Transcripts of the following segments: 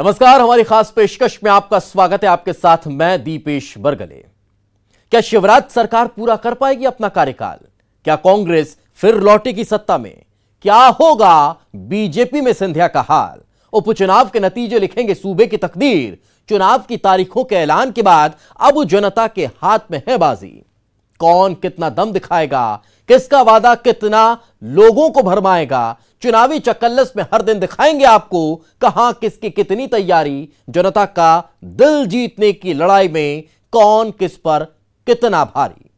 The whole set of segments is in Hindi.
नमस्कार, हमारी खास पेशकश में आपका स्वागत है। आपके साथ मैं दीपेश बरगले। क्या शिवराज सरकार पूरा कर पाएगी अपना कार्यकाल? क्या कांग्रेस फिर लौटेगी सत्ता में? क्या होगा बीजेपी में सिंधिया का हाल? उपचुनाव के नतीजे लिखेंगे सूबे की तकदीर। चुनाव की तारीखों के ऐलान के बाद अब जनता के हाथ में है बाजी। कौन कितना दम दिखाएगा, किसका वादा कितना लोगों को भरमाएगा, चुनावी चकल्लस में हर दिन दिखाएंगे आपको कहां किसकी कितनी तैयारी। जनता का दिल जीतने की लड़ाई में कौन किस पर कितना भारी।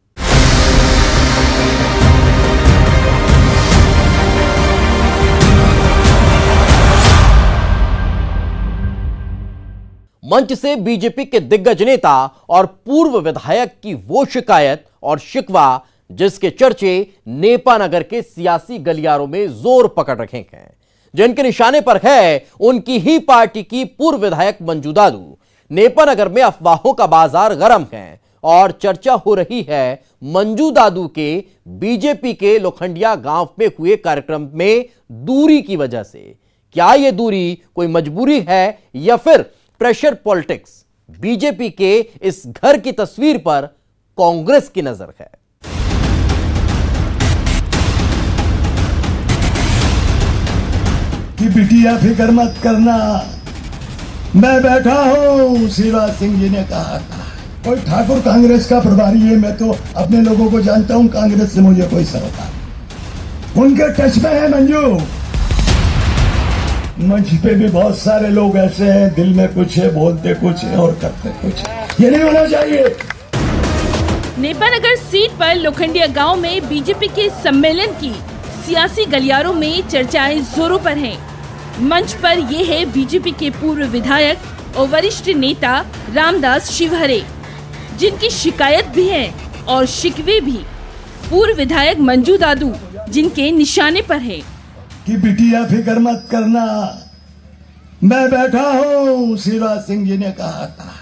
मंच से बीजेपी के दिग्गज नेता और पूर्व विधायक की वो शिकायत और शिकवा जिसके चर्चे नेपा नगर के सियासी गलियारों में जोर पकड़ रखे हैं, जिनके निशाने पर है उनकी ही पार्टी की पूर्व विधायक मंजू दादू। नेपा नगर में अफवाहों का बाजार गर्म है और चर्चा हो रही है मंजू दादू के बीजेपी के लोखंडिया गांव में हुए कार्यक्रम में दूरी की वजह से। क्या यह दूरी कोई मजबूरी है या फिर प्रेशर पॉलिटिक्स? बीजेपी के इस घर की तस्वीर पर कांग्रेस की नजर है। कि बिटिया फिक्र मत करना, मैं बैठा हूं, शिवराज सिंह जी ने कहा था। कोई ठाकुर कांग्रेस का प्रभारी है, मैं तो अपने लोगों को जानता हूं, कांग्रेस से मुझे कोई सरोकार नहीं। उनके टच में है मंजू। मंच पे भी बहुत सारे लोग ऐसे हैं, दिल में कुछ है, बोलते कुछ है और करते कुछ है। ये नहीं होना चाहिए। नेपा नगर सीट पर लोखंडिया गांव में बीजेपी के सम्मेलन की सियासी गलियारों में चर्चाएं जोरों पर हैं। मंच पर ये है बीजेपी के पूर्व विधायक और वरिष्ठ नेता रामदास शिवहरे, जिनकी शिकायत भी है और शिकवे भी। पूर्व विधायक मंजू दादू, जिनके निशाने पर है कि बिटिया फिक्र मत करना, मैं बैठा हूं, शिवराज सिंह जी ने कहा था।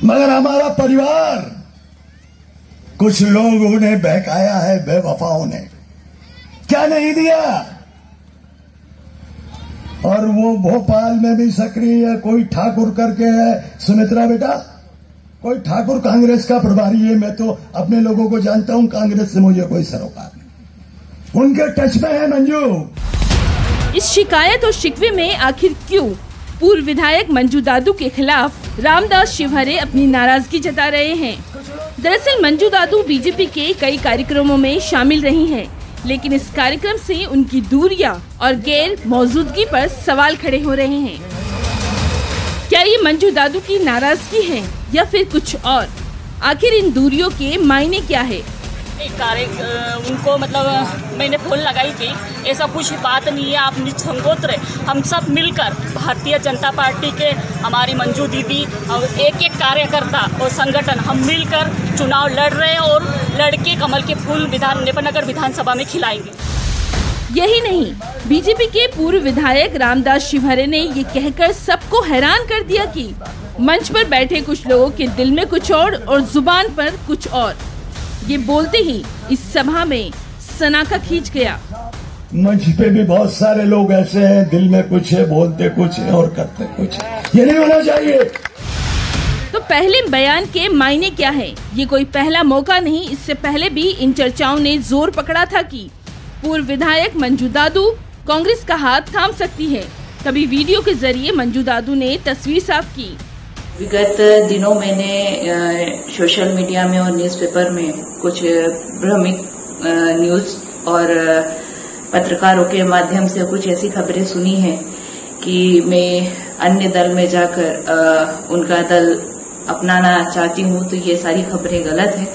मगर हमारा परिवार, कुछ लोगों ने बहकाया है, बेवफाओं ने। क्या नहीं दिया? और वो भोपाल में भी सक्रिय है, कोई ठाकुर करके है, सुमित्रा बेटा, कोई ठाकुर कांग्रेस का प्रभारी है, मैं तो अपने लोगों को जानता हूं, कांग्रेस से मुझे कोई सरोकार नहीं। उनके टच में है मंजू। इस शिकायत और शिकवे में आखिर क्यों पूर्व विधायक मंजू दादू के खिलाफ रामदास शिवहरे अपनी नाराजगी जता रहे हैं? दरअसल मंजू दादू बीजेपी के कई कार्यक्रमों में शामिल रही हैं, लेकिन इस कार्यक्रम से उनकी दूरियां और गैर मौजूदगी पर सवाल खड़े हो रहे हैं। क्या ये मंजू दादू की नाराजगी है या फिर कुछ और? आखिर इन दूरियों के मायने क्या है? उनको मतलब मैंने फोन लगाई थी, ऐसा कुछ बात नहीं है। आप निसंकोच रहे, हम सब मिलकर भारतीय जनता पार्टी के, हमारी मंजू दीदी और एक एक कार्यकर्ता और संगठन, हम मिलकर चुनाव लड़ रहे हैं और लड़के कमल के फूल नेपा नगर विधानसभा में खिलाएंगे। यही नहीं, बीजेपी के पूर्व विधायक रामदास शिवहरे ने ये कहकर सबको हैरान कर दिया कि मंच पर बैठे कुछ लोगों के दिल में कुछ और जुबान पर कुछ और। ये बोलते ही इस सभा में सनाका खींच गया। मंच पे भी बहुत सारे लोग ऐसे हैं, दिल में कुछ है, बोलते कुछ है और करते कुछ है। ये नहीं होना चाहिए। तो पहले बयान के मायने क्या है? ये कोई पहला मौका नहीं, इससे पहले भी इन चर्चाओं ने जोर पकड़ा था कि पूर्व विधायक मंजू दादू कांग्रेस का हाथ थाम सकती है। तभी वीडियो के जरिए मंजू दादू ने तस्वीर साफ की। विगत दिनों मैंने सोशल मीडिया में और न्यूज़पेपर में कुछ भ्रमित न्यूज़ और पत्रकारों के माध्यम से कुछ ऐसी खबरें सुनी हैं कि मैं अन्य दल में जाकर उनका दल अपनाना चाहती हूं, तो ये सारी खबरें गलत है।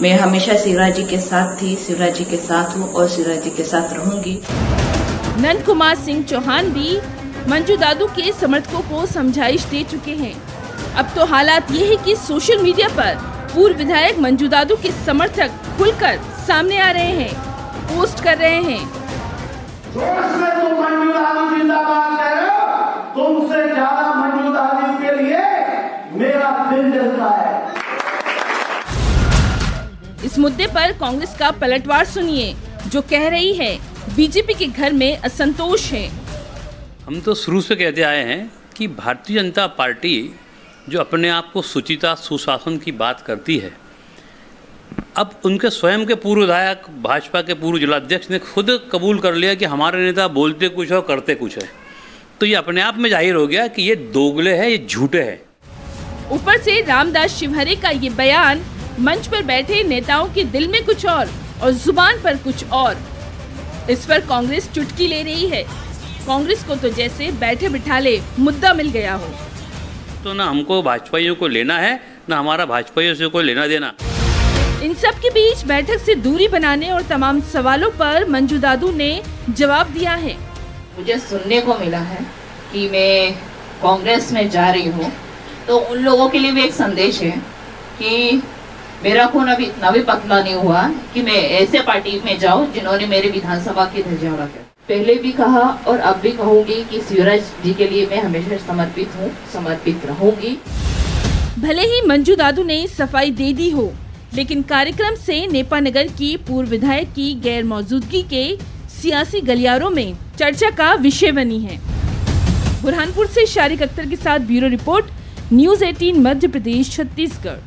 मैं हमेशा शिवराज जी के साथ थी, शिवराज जी के साथ हूं और शिवराज जी के साथ रहूंगी। नंद कुमार सिंह चौहान भी मंजू दादू के समर्थकों को समझाइश दे चुके हैं। अब तो हालात ये है कि सोशल मीडिया पर पूर्व विधायक मंजू दादू के समर्थक खुलकर सामने आ रहे हैं, पोस्ट कर रहे हैं। मंजू दादू जिंदाबाद कह रहे हो, तुमसे ज्यादा मंजू दादू के लिए मेरा दिल जलता है। इस मुद्दे पर कांग्रेस का पलटवार सुनिए, जो कह रही है बीजेपी के घर में असंतोष है। हम तो शुरू से कहते आए हैं कि भारतीय जनता पार्टी जो अपने आप को सुचिता सुशासन की बात करती है, अब उनके स्वयं के पूर्व विधायक भाजपा के पूर्व जिलाध्यक्ष ने खुद कबूल कर लिया कि हमारे नेता बोलते कुछ है और करते कुछ है। तो ये अपने आप में जाहिर हो गया कि ये दोगले हैं, ये झूठे हैं। ऊपर से रामदास शिवहरे का ये बयान मंच पर बैठे नेताओं के दिल में कुछ और जुबान पर कुछ और। इस पर कांग्रेस चुटकी ले रही है। कांग्रेस को तो जैसे बैठे बिठाले मुद्दा मिल गया हो। तो ना हमको भाजपाइयों को लेना है, ना हमारा भाजपाइयों से कोई लेना देना। इन सब के बीच बैठक से दूरी बनाने और तमाम सवालों पर मंजू दादू ने जवाब दिया है। मुझे सुनने को मिला है कि मैं कांग्रेस में जा रही हूँ, तो उन लोगों के लिए भी एक संदेश है कि मेरा खून अभी इतना भी पतला नहीं हुआ कि मैं ऐसे पार्टी में जाऊँ जिन्होंने मेरे विधानसभा की ध्वजा उड़ाकर। पहले भी कहा और अब भी कहूँगी कि शिवराज जी के लिए मैं हमेशा समर्पित हूँ, समर्पित रहूंगी। भले ही मंजू दादू ने सफाई दे दी हो, लेकिन कार्यक्रम से नेपानगर की पूर्व विधायक की गैर मौजूदगी के सियासी गलियारों में चर्चा का विषय बनी है। बुरहानपुर से शारिक अख्तर के साथ bureau report, news 18 Madhya Pradesh Chhattisgarh.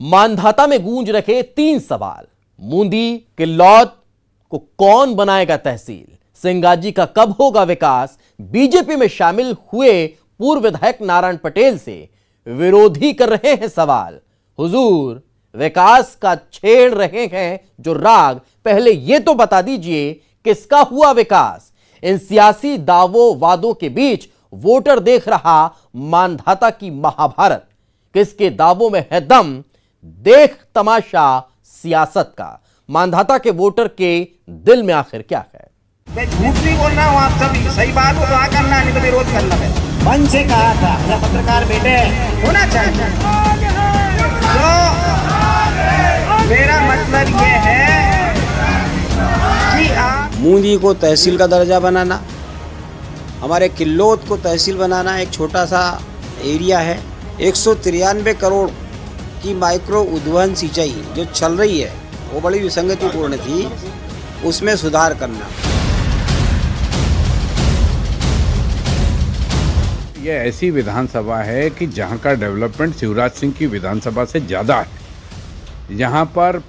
Mandhata में गूंज रखे 3 सवाल। मूंदी किल्लौत को कौन बनाएगा तहसील? सिंगाजी का कब होगा विकास? बीजेपी में शामिल हुए पूर्व विधायक नारायण पटेल से विरोधी कर रहे हैं सवाल। हुजूर, विकास का छेड़ रहे हैं जो राग, पहले यह तो बता दीजिए किसका हुआ विकास? इन सियासी दावों वादों के बीच वोटर देख रहा मानधाता की महाभारत। किसके दावों में है दम? देख तमाशा सियासत का। मानधाता के वोटर के दिल में आखिर क्या है? मैं झूठ नहीं बोल रहा हूँ, आप सभी सही बात को तो करना, नहीं तो विरोध करना है। मन से कहा था मेरा पत्रकार बेटे होना चाहिए। तो मेरा मतलब ये है कि आप मूंदी को तहसील का दर्जा बनाना, हमारे किल्लौत को तहसील बनाना, एक छोटा सा एरिया है, 193 करोड़ की माइक्रो उद्वहन सिंचाई जो चल रही है वो बड़ी विसंगतिपूर्ण थी, उसमें सुधार करना। ये ऐसी विधानसभा है कि जहां का डेवलपमेंट शिवराज सिंह की विधानसभा से ज़्यादा है। यहाँ पर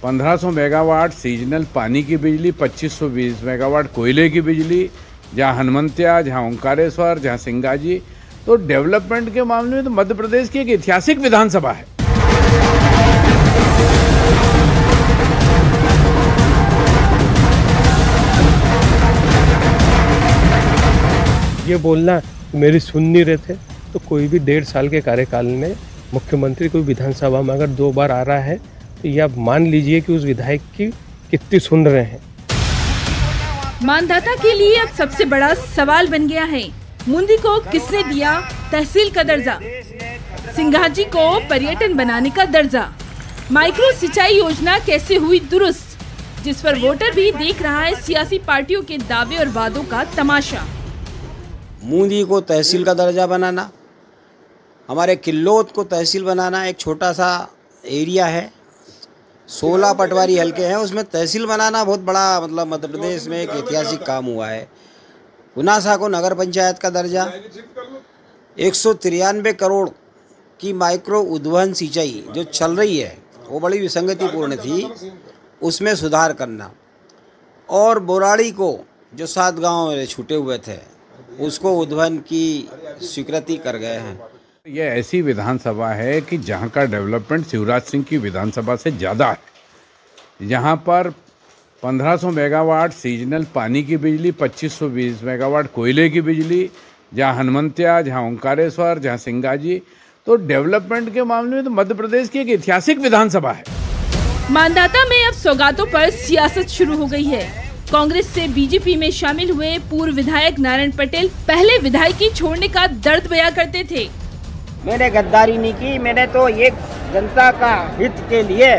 1500 मेगावाट सीजनल पानी की बिजली, 2520 मेगावाट कोयले की बिजली, जहाँ हनुमंतिया, जहाँ ओंकारेश्वर, जहाँ सिंगाजी, तो डेवलपमेंट के मामले में तो मध्य प्रदेश की एक ऐतिहासिक विधानसभा है। ये बोलना मेरी सुन नहीं रहे थे, तो कोई भी 1.5 साल के कार्यकाल में मुख्यमंत्री कोई विधानसभा में अगर 2 बार आ रहा है तो ये आप मान लीजिए कि उस विधायक की कितनी सुन रहे हैं। मानधाता के लिए अब सबसे बड़ा सवाल बन गया है, मूंदी को किसने दिया तहसील का दर्जा? सिंगाजी को पर्यटन बनाने का दर्जा? माइक्रो सिंचाई योजना कैसे हुई दुरुस्त? जिस पर वोटर भी देख रहा है सियासी पार्टियों के दावे और वादों का तमाशा। मूंदी को तहसील का दर्जा बनाना, हमारे किल्लौत को तहसील बनाना, एक छोटा सा एरिया है, 16 पटवारी हल्के हैं, उसमें तहसील बनाना बहुत बड़ा, मतलब मध्य प्रदेश में एक ऐतिहासिक काम हुआ है। उनासा को नगर पंचायत का दर्जा, 193 करोड़ की माइक्रो उद्वहन सिंचाई जो चल रही है वो बड़ी विसंगतिपूर्ण थी, उसमें सुधार करना। और बोराड़ी को जो 7 गाँव छूटे हुए थे उसको उद्वहन की स्वीकृति कर गए हैं। ये ऐसी विधानसभा है कि जहां का डेवलपमेंट शिवराज सिंह की विधानसभा से ज़्यादा है। यहाँ पर 1500 मेगावाट सीजनल पानी की बिजली, 2520 मेगावाट कोयले की बिजली, जहाँ हनुमंतिया, जहाँ ओंकारेश्वर, जहाँ सिंगाजी, तो डेवलपमेंट के मामले में तो मध्य प्रदेश की एक ऐतिहासिक विधानसभा है। मानधाता में अब सौगातों पर सियासत शुरू हो गई है। कांग्रेस से बीजेपी में शामिल हुए पूर्व विधायक नारायण पटेल पहले विधायकी छोड़ने का दर्द बयां करते थे। मैंने गद्दारी नहीं की, मैंने तो ये जनता का हित के लिए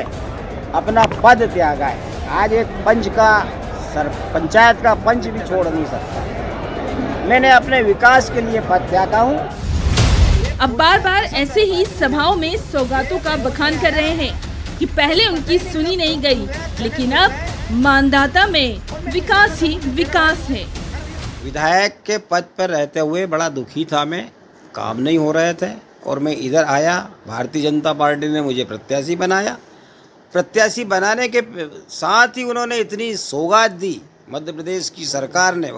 अपना पद त्यागा है। आज एक पंच का पंचायत का पंच भी छोड़ नहीं सकता। मैंने अपने विकास के लिए पद त्यागा हूँ। अब बार बार ऐसे ही सभाओं में सौगातों का बखान कर रहे हैं कि पहले उनकी सुनी नहीं गई, लेकिन अब मानधाता में विकास ही विकास है। विधायक के पद पर रहते हुए बड़ा दुखी था मैं, काम नहीं हो रहे थे और मैं इधर आया। भारतीय जनता पार्टी ने मुझे प्रत्याशी बनाया। प्रत्याशी बनाने के साथ ही उन्होंने इतनी सौगात दी मध्य प्रदेश की सरकार ने,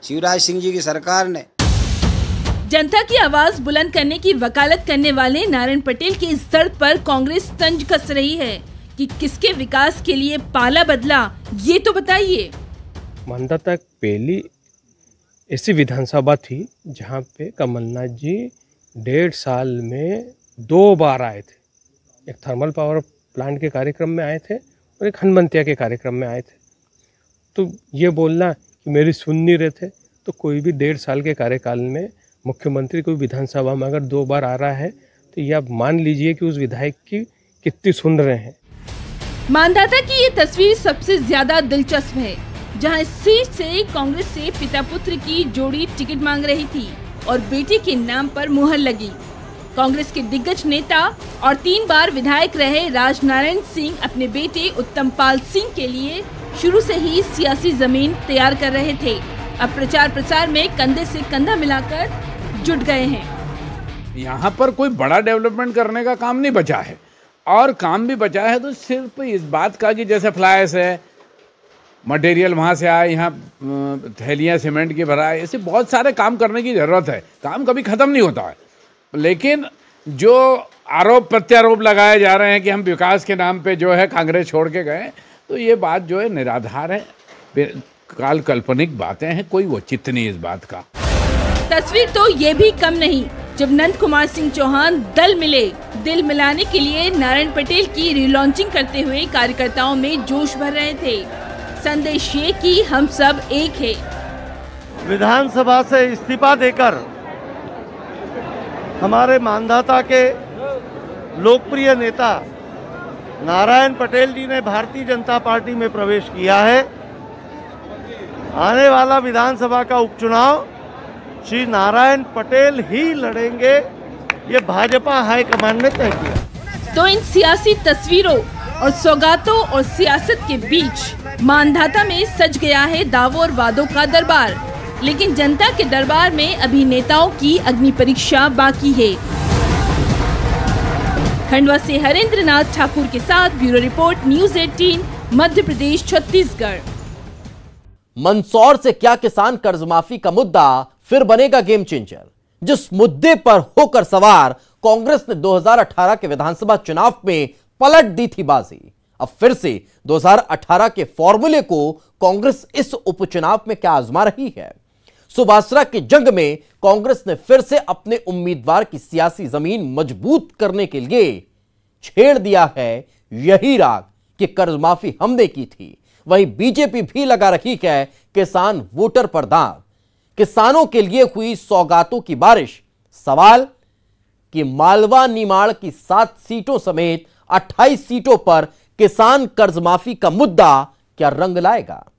शिवराज सिंह जी की सरकार ने। जनता की आवाज बुलंद करने की वकालत करने वाले नारायण पटेल की इस दर्द पर कांग्रेस तंज कस रही है कि किसके विकास के लिए पाला बदला, ये तो बताइए। मानदाता पहली ऐसी विधानसभा थी जहां पे कमलनाथ जी 1.5 साल में 2 बार आए थे। एक थर्मल पावर प्लांट के कार्यक्रम में आए थे और एक हनुमंतिया के कार्यक्रम में आए थे। तो ये बोलना कि मेरी सुन नहीं रहे थे, तो कोई भी 1.5 साल के कार्यकाल में मुख्यमंत्री कोई विधानसभा में अगर 2 बार आ रहा है तो ये आप मान लीजिए कि उस विधायक की कितनी सुन रहे हैं। मानदाता की ये तस्वीर सबसे ज्यादा दिलचस्प है, जहां इस सीट से कांग्रेस से पिता पुत्र की जोड़ी टिकट मांग रही थी और बेटे के नाम पर मुहर लगी। कांग्रेस के दिग्गज नेता और 3 बार विधायक रहे राजनारायण सिंह अपने बेटे उत्तम पाल सिंह के लिए शुरू से ही सियासी जमीन तैयार कर रहे थे। अब प्रचार प्रसार में कंधे से कंधा मिलाकर जुट गए हैं। यहाँ पर कोई बड़ा डेवलपमेंट करने का काम नहीं बचा है, और काम भी बचा है तो सिर्फ इस बात का कि जैसे फ्लाइस है, मटेरियल वहाँ से आए, यहाँ थैलियाँ सीमेंट की भराए, ऐसे बहुत सारे काम करने की ज़रूरत है। काम कभी ख़त्म नहीं होता है, लेकिन जो आरोप प्रत्यारोप लगाए जा रहे हैं कि हम विकास के नाम पे जो है कांग्रेस छोड़ के गए, तो ये बात जो है निराधार है, काल काल्पनिक बातें हैं, कोई औचित्य नहीं इस बात का। तस्वीर तो ये भी कम नहीं जब नंद कुमार सिंह चौहान दल मिले। दिल मिलाने के लिए नारायण पटेल की रिलॉन्चिंग करते हुए कार्यकर्ताओं में जोश भर रहे थे। संदेश ये कि हम सब एक है। विधानसभा से इस्तीफा देकर हमारे मानदाता के लोकप्रिय नेता नारायण पटेल जी ने भारतीय जनता पार्टी में प्रवेश किया है। आने वाला विधानसभा का उपचुनाव श्री नारायण पटेल ही लड़ेंगे, ये भाजपा हाईकमान ने तय किया। तो इन सियासी तस्वीरों और सौगातों और सियासत के बीच मानधाता में सज गया है दावों और वादों का दरबार, लेकिन जनता के दरबार में अभी नेताओं की अग्नि परीक्षा बाकी है। खंडवा से हरेंद्र नाथ ठाकुर के साथ bureau report, news 18, Madhya Pradesh, Chhattisgarh. Mandsaur से क्या किसान कर्ज माफी का मुद्दा फिर बनेगा गेम चेंजर। जिस मुद्दे पर होकर सवार कांग्रेस ने 2018 के विधानसभा चुनाव में पलट दी थी बाजी, अब फिर से 2018 के फॉर्मूले को कांग्रेस इस उपचुनाव में क्या आजमा रही है। सुवासरा की जंग में कांग्रेस ने फिर से अपने उम्मीदवार की सियासी जमीन मजबूत करने के लिए छेड़ दिया है यही राग कि कर्ज माफी हमने की थी। वहीं बीजेपी भी लगा रही है किसान वोटर पर दांव। किसानों के लिए हुई सौगातों की बारिश। सवाल कि मालवा निमाड़ की 7 सीटों समेत 28 सीटों पर किसान कर्ज माफी का मुद्दा क्या रंग लाएगा। –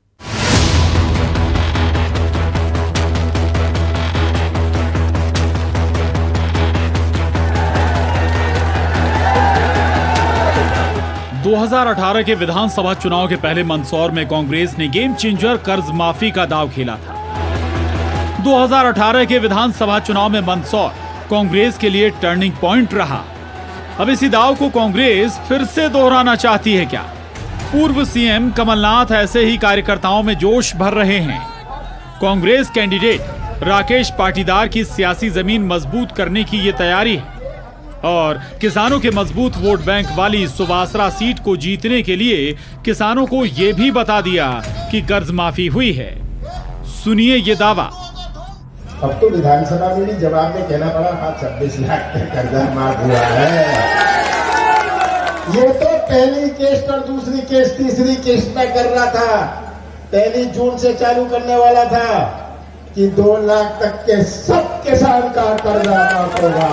2018 के विधानसभा चुनाव के पहले मंदसौर में कांग्रेस ने गेम चेंजर कर्ज माफी का दांव खेला था। 2018 के विधानसभा चुनाव में मंदसौर कांग्रेस के लिए टर्निंग पॉइंट रहा। अब इसी दांव को कांग्रेस फिर से दोहराना चाहती है क्या? पूर्व सीएम कमलनाथ ऐसे ही कार्यकर्ताओं में जोश भर रहे हैं। कांग्रेस कैंडिडेट राकेश पाटीदार की सियासी जमीन मजबूत करने की ये तैयारी है और किसानों के मजबूत वोट बैंक वाली सुवासरा सीट को जीतने के लिए किसानों को ये भी बता दिया कि कर्ज माफी हुई है। सुनिए ये दावा। अब तो विधानसभा में भी जवाब में कहना पड़ा, हाँ 26 लाख का कर्जा माफ हुआ है। ये तो पहली किस्त और दूसरी किस्त तीसरी किस्त में कर रहा था। 1 जून से चालू करने वाला था कि 2 लाख तक के सब किसान का कर्जा माफ होगा।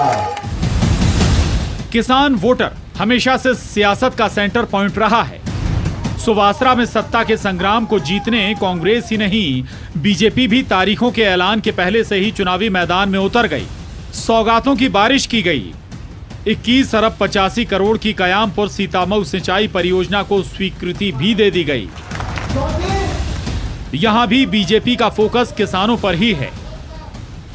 किसान वोटर हमेशा से सियासत का सेंटर पॉइंट रहा है। सुवासरा में सत्ता के संग्राम को जीतने कांग्रेस ही नहीं, बीजेपी भी तारीखों के ऐलान के पहले से ही चुनावी मैदान में उतर गई। सौगातों की बारिश की गई। 21 अरब 85 करोड़ की कयामपुर सीतामऊ सिंचाई परियोजना को स्वीकृति भी दे दी गई। यहाँ भी बीजेपी का फोकस किसानों पर ही है।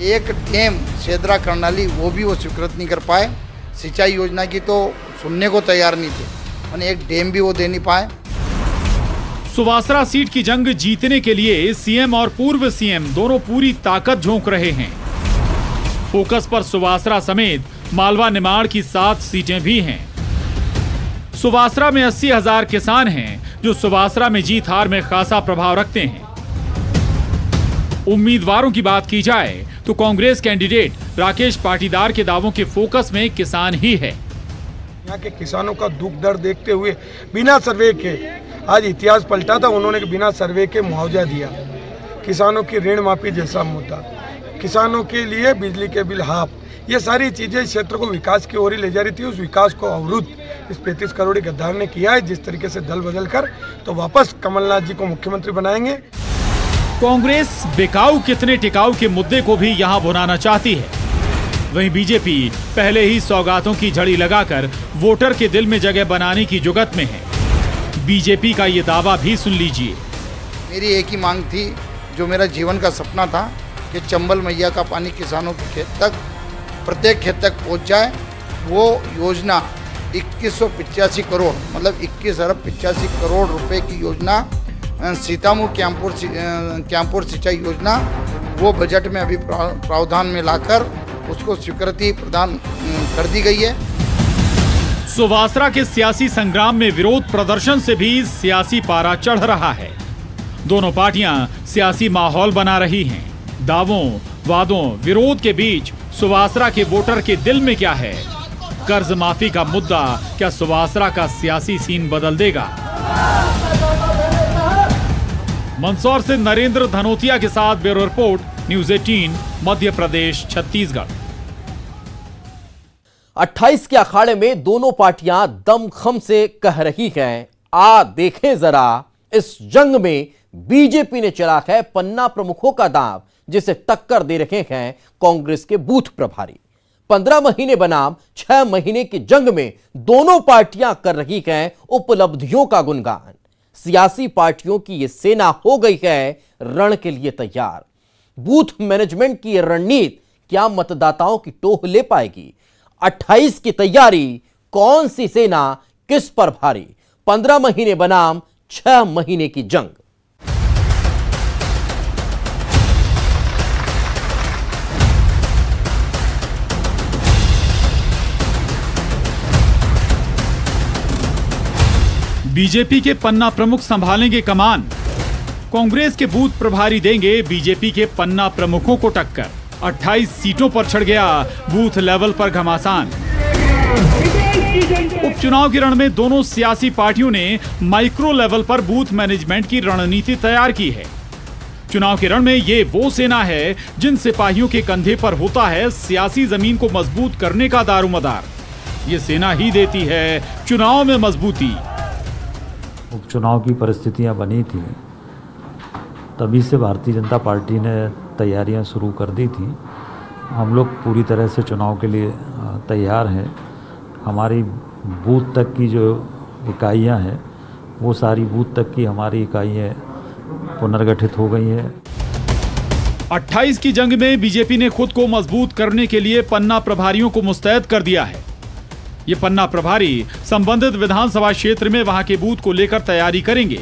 एक डैम सेदरा कर्णाली वो भी वो स्वीकृत नहीं कर पाए, सिंचाई योजना की तो सुनने को तैयार नहीं थे और एक डैम भी वो दे नहीं पाए। सुवासरा सीट की जंग जीतने के लिए सीएम और पूर्व सीएम दोनों पूरी ताकत झोंक रहे हैं। फोकस पर सुवासरा समेत मालवा निमाड़ की 7 सीटें भी हैं। सुवासरा में 80,000 किसान हैं जो सुवासरा में जीत हार में खासा प्रभाव रखते हैं। उम्मीदवारों की बात की जाए तो कांग्रेस कैंडिडेट राकेश पाटीदार के दावों के फोकस में किसान ही है। यहाँ के किसानों का दुख दर्द देखते हुए बिना सर्वे के आज इतिहास पलटा था। उन्होंने बिना सर्वे के मुआवजा दिया, किसानों की ऋण माफी जैसा मुद्दा, किसानों के लिए बिजली के बिल हाफ, ये सारी चीजें इस क्षेत्र को विकास की ओर ही ले जा रही थी। उस विकास को अवरुद्ध इस 35 करोड़ गद्दार ने किया है। जिस तरीके से दल बदल कर तो वापस कमलनाथ जी को मुख्यमंत्री बनाएंगे। कांग्रेस बिकाऊ कितने टिकाऊ के मुद्दे को भी यहां भुनाना चाहती है। वहीं बीजेपी पहले ही सौगातों की झड़ी लगाकर वोटर के दिल में जगह बनाने की जुगत में है। बीजेपी का ये दावा भी सुन लीजिए। मेरी एक ही मांग थी, जो मेरा जीवन का सपना था कि चंबल मैया का पानी किसानों के खेत तक, प्रत्येक खेत तक पहुंच जाए। वो योजना 2185 करोड़ मतलब 21 अरब 85 करोड़ रुपए की योजना सीतामऊ क्यामपुर सिंचाई योजना, वो बजट में अभी प्रावधान में लाकर उसको स्वीकृति प्रदान कर दी गई है। सुवासरा के सियासी संग्राम में विरोध प्रदर्शन से भी सियासी पारा चढ़ रहा है। दोनों पार्टियां सियासी माहौल बना रही हैं। दावों, वादों, विरोध के बीच सुवासरा के वोटर के दिल में क्या है? कर्ज माफी का मुद्दा क्या सुवासरा का सियासी सीन बदल देगा? मंदसौर से नरेंद्र धनोतिया के साथ bureau report, news 18, Madhya Pradesh, Chhattisgarh. 28 के अखाड़े में दोनों पार्टियां दमखम से कह रही हैं, आ देखें जरा इस जंग में बीजेपी ने चला है पन्ना प्रमुखों का दांव, जिसे टक्कर दे रहे हैं कांग्रेस के बूथ प्रभारी। 15 महीने बनाम 6 महीने की जंग में दोनों पार्टियां कर रही हैं उपलब्धियों का गुणगान। सियासी पार्टियों की यह सेना हो गई है रण के लिए तैयार। बूथ मैनेजमेंट की रणनीति क्या मतदाताओं की टोह ले पाएगी? 28 की तैयारी, कौन सी सेना किस पर भारी? 15 महीने बनाम 6 महीने की जंग। बीजेपी के पन्ना प्रमुख संभालेंगे कमान। कांग्रेस के बूथ प्रभारी देंगे बीजेपी के पन्ना प्रमुखों को टक्कर। 28 सीटों पर छिड़ गया बूथ लेवल पर घमासान। उपचुनाव के रण में दोनों सियासी पार्टियों ने माइक्रो लेवल पर बूथ मैनेजमेंट की रणनीति तैयार की है। चुनाव के रण में ये वो सेना है जिन सिपाहियों के कंधे पर होता है सियासी जमीन को मजबूत करने का दारोमदार। ये सेना ही देती है चुनाव में मजबूती। उपचुनाव की परिस्थितियां बनी थी, तभी से भारतीय जनता पार्टी ने तैयारियां शुरू कर दी थी। हम लोग पूरी तरह से चुनाव के लिए तैयार हैं। हमारी बूथ तक की जो इकाइयां हैं, वो सारी बूथ तक की हमारी इकाइयां पुनर्गठित हो गई हैं। 28 की जंग में बीजेपी ने खुद को मजबूत करने के लिए पन्ना प्रभारियों को मुस्तैद कर दिया है। ये पन्ना प्रभारी संबंधित विधानसभा क्षेत्र में वहां के बूथ को लेकर तैयारी करेंगे।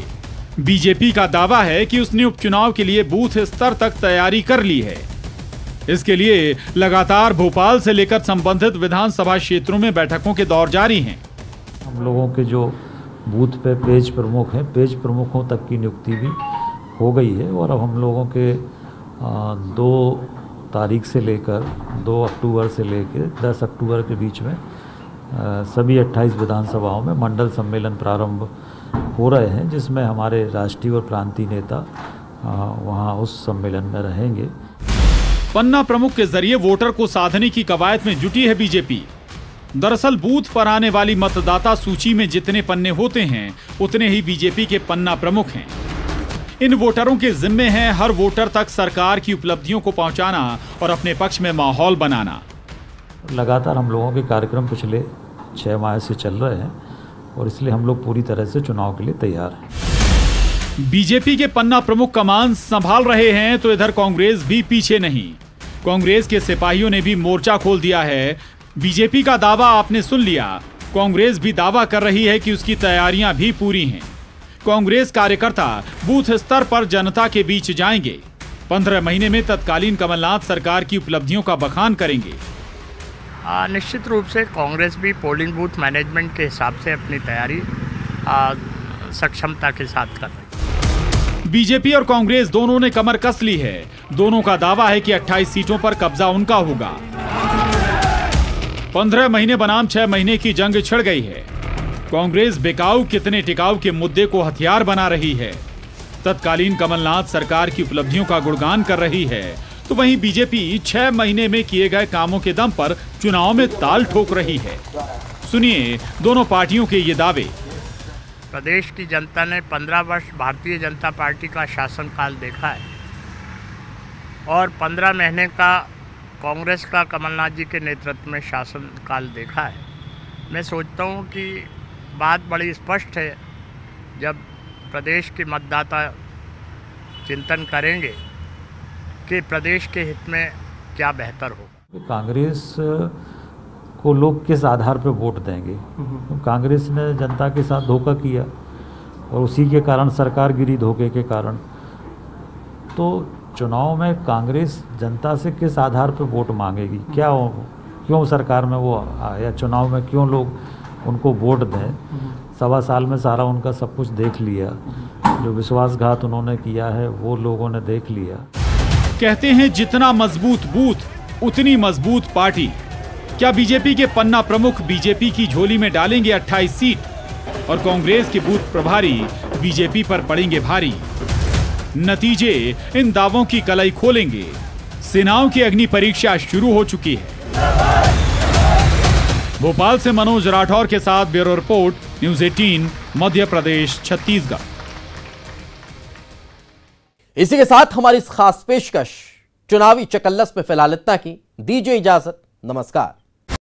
बीजेपी का दावा है कि उसने उपचुनाव के लिए बूथ स्तर तक तैयारी कर ली है। इसके लिए लगातार भोपाल से लेकर संबंधित विधानसभा क्षेत्रों में बैठकों के दौर जारी हैं। हम लोगों के जो बूथ पे पेज प्रमुख हैं, पेज प्रमुखों तक की नियुक्ति भी हो गई है और अब हम लोगों के 2 तारीख से लेकर 2 अक्टूबर से लेकर 10 अक्टूबर के बीच में सभी 28 विधानसभाओं में मंडल सम्मेलन प्रारंभ हो रहे हैं, जिसमें हमारे राष्ट्रीय और प्रांतीय नेता वहां उस सम्मेलन में रहेंगे। पन्ना प्रमुख के जरिए वोटर को साधने की कवायद में जुटी है बीजेपी। दरअसल बूथ पर आने वाली मतदाता सूची में जितने पन्ने होते हैं, उतने ही बीजेपी के पन्ना प्रमुख हैं। इन वोटरों के जिम्मे है हर वोटर तक सरकार की उपलब्धियों को पहुंचाना और अपने पक्ष में माहौल बनाना। लगातार हम लोगों के कार्यक्रम पिछले 6 माह से चल रहे हैं और इसलिए हम लोग पूरी तरह से चुनाव के लिए तैयार हैं। बीजेपी के पन्ना प्रमुख कमान संभाल रहे हैं तो इधर कांग्रेस भी पीछे नहीं। कांग्रेस के सिपाहियों ने भी मोर्चा खोल दिया है। बीजेपी का दावा आपने सुन लिया, कांग्रेस भी दावा कर रही है कि उसकी तैयारियां भी पूरी हैं। कांग्रेस कार्यकर्ता बूथ स्तर पर जनता के बीच जाएंगे। 15 महीने में तत्कालीन कमलनाथ सरकार की उपलब्धियों का बखान करेंगे। निश्चित रूप से कांग्रेस भी पोलिंग बूथ मैनेजमेंट के हिसाब से अपनी तैयारी सक्षमता के साथ कर रही है। बीजेपी और कांग्रेस दोनों ने कमर कस ली है। दोनों का दावा है कि 28 सीटों पर कब्जा उनका होगा। 15 महीने बनाम 6 महीने की जंग छिड़ गई है। कांग्रेस बेकाऊ कितने टिकाऊ के मुद्दे को हथियार बना रही है। तत्कालीन कमलनाथ सरकार की उपलब्धियों का गुणगान कर रही है, तो वहीं बीजेपी 6 महीने में किए गए कामों के दम पर चुनाव में ताल ठोक रही है। सुनिए दोनों पार्टियों के ये दावे। प्रदेश की जनता ने 15 वर्ष भारतीय जनता पार्टी का शासनकाल देखा है और 15 महीने का कांग्रेस का कमलनाथ जी के नेतृत्व में शासनकाल देखा है। मैं सोचता हूँ कि बात बड़ी स्पष्ट है। जब प्रदेश के मतदाता चिंतन करेंगे कि प्रदेश के हित में क्या बेहतर होगा। कांग्रेस को लोग किस आधार पर वोट देंगे? तो कांग्रेस ने जनता के साथ धोखा किया और उसी के कारण सरकार गिरी, धोखे के कारण। तो चुनाव में कांग्रेस जनता से किस आधार पर वोट मांगेगी? क्या क्यों सरकार में वो या चुनाव में क्यों लोग उनको वोट दें? 1.25 साल में सारा उनका सब कुछ देख लिया। जो विश्वासघात उन्होंने किया है वो लोगों ने देख लिया। कहते हैं जितना मजबूत बूथ उतनी मजबूत पार्टी। क्या बीजेपी के पन्ना प्रमुख बीजेपी की झोली में डालेंगे 28 सीट और कांग्रेस के बूथ प्रभारी बीजेपी पर पड़ेंगे भारी? नतीजे इन दावों की कलई खोलेंगे। सेनाओं की अग्नि परीक्षा शुरू हो चुकी है। भोपाल से मनोज राठौर के साथ bureau report, news 18 Madhya Pradesh Chhattisgarh. इसी के साथ हमारी इस खास पेशकश चुनावी चकल्लस में फिलहाल इतना ही। दीजिए इजाजत, नमस्कार।